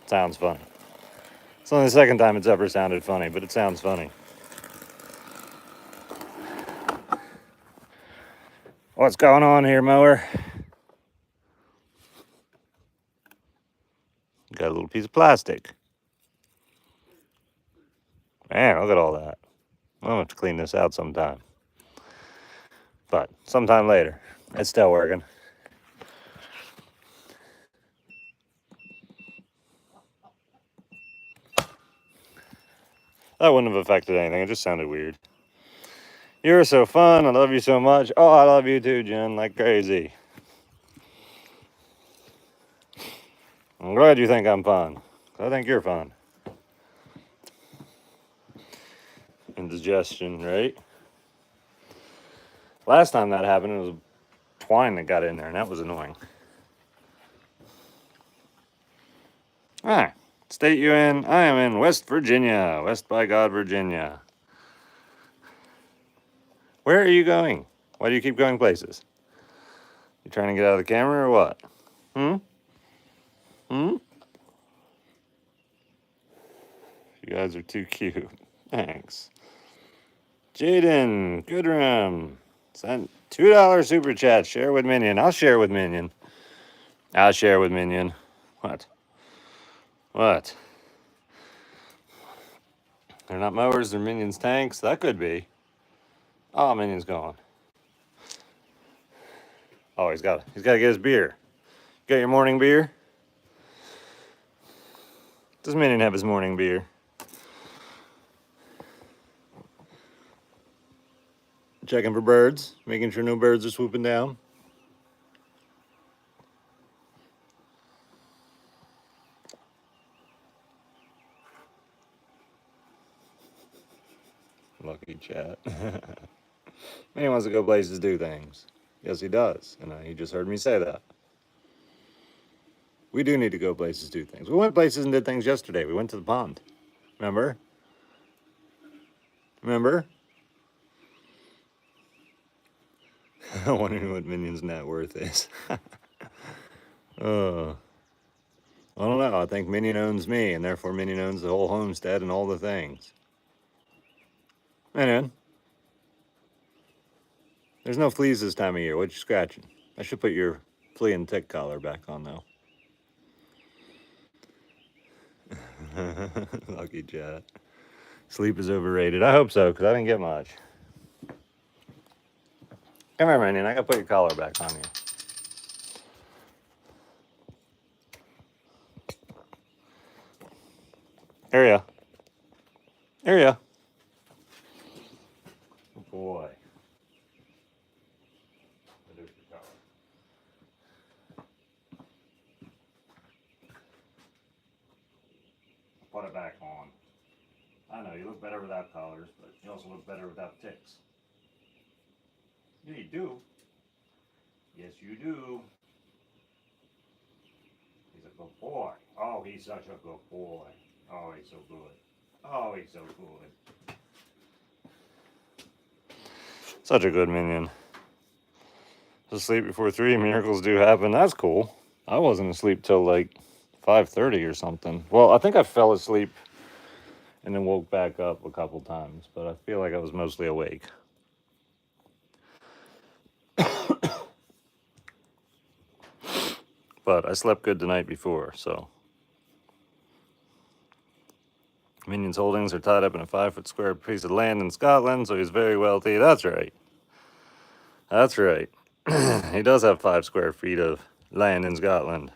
Sounds funny. It's only the second time it's ever sounded funny, but it sounds funny. What's going on here, mower? Got a little piece of plastic. Man, look at all that. I'll have to clean this out sometime. But sometime later. It's still working. That wouldn't have affected anything. It just sounded weird. You're so fun. I love you so much. Oh, I love you too, Jen, like crazy. I'm glad you think I'm fun. I think you're fun. Indigestion, right? Last time that happened, it was twine that got in there, and that was annoying. Alright, state you in. I am in West Virginia. West by God, Virginia. Where are you going? Why do you keep going places? You trying to get out of the camera or what? You guys are too cute. Thanks. Jaden Goodrum sent $2 super chat. Share with Minion. I'll share with Minion. What? They're not mowers, they're Minion's tanks. That could be. Oh, Minion's gone. Oh, he's got to get his beer. You got your morning beer? Does Minion have his morning beer? Checking for birds, making sure no birds are swooping down. Lucky chat. He wants to go places, do things. Yes, he does. And he just heard me say that. We do need to go places, do things. We went places and did things yesterday. We went to the pond. Remember? I wonder what Minion's net worth is. I don't know. I think Minion owns me, and therefore Minion owns the whole homestead and all the things. Minion. There's no fleas this time of year. What you scratching? I should put your flea and tick collar back on, though. Lucky chat. Sleep is overrated. I hope so, because I didn't get much. Come here, Minion. I gotta put your collar back on you. Area. Oh boy. Put it back on. I know, you look better without collars, but you also look better without ticks. Yeah, you do. Yes, you do. He's a good boy. Oh, he's such a good boy. Oh, he's so good. Oh, he's so good. Such a good Minion. Asleep before 3, miracles do happen. That's cool. I wasn't asleep till like 5:30 or something. Well, I think I fell asleep and then woke back up a couple times, but I feel like I was mostly awake. But I slept good the night before, so. Minion's holdings are tied up in a 5-foot square piece of land in Scotland, so he's very wealthy. That's right. He does have 5 square feet of land in Scotland.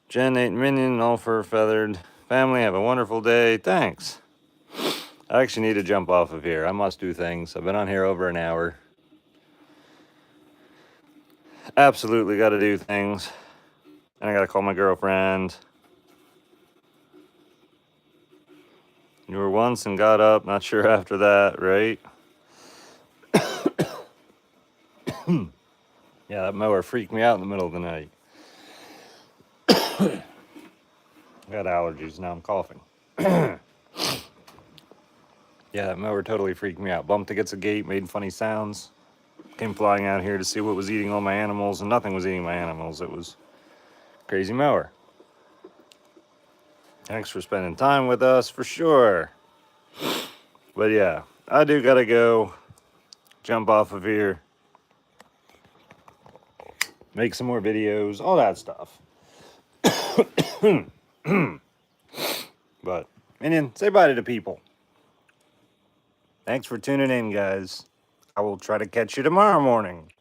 Jen ate Minion, all fur feathered. Family, have a wonderful day. Thanks. I actually need to jump off of here. I must do things. I've been on here over an hour. Absolutely got to do things. And I got to call my girlfriend. You were once and got up. Not sure after that, right? Yeah, that mower freaked me out in the middle of the night. I got allergies. Now I'm coughing. Yeah, that mower totally freaked me out. Bumped against a gate, made funny sounds. Came flying out here to see what was eating all my animals, and nothing was eating my animals. It was a crazy mower. Thanks for spending time with us, for sure. But yeah, I do gotta go. Jump off of here. Make some more videos, all that stuff. But, Minion, say bye to the people. Thanks for tuning in, guys. I will try to catch you tomorrow morning.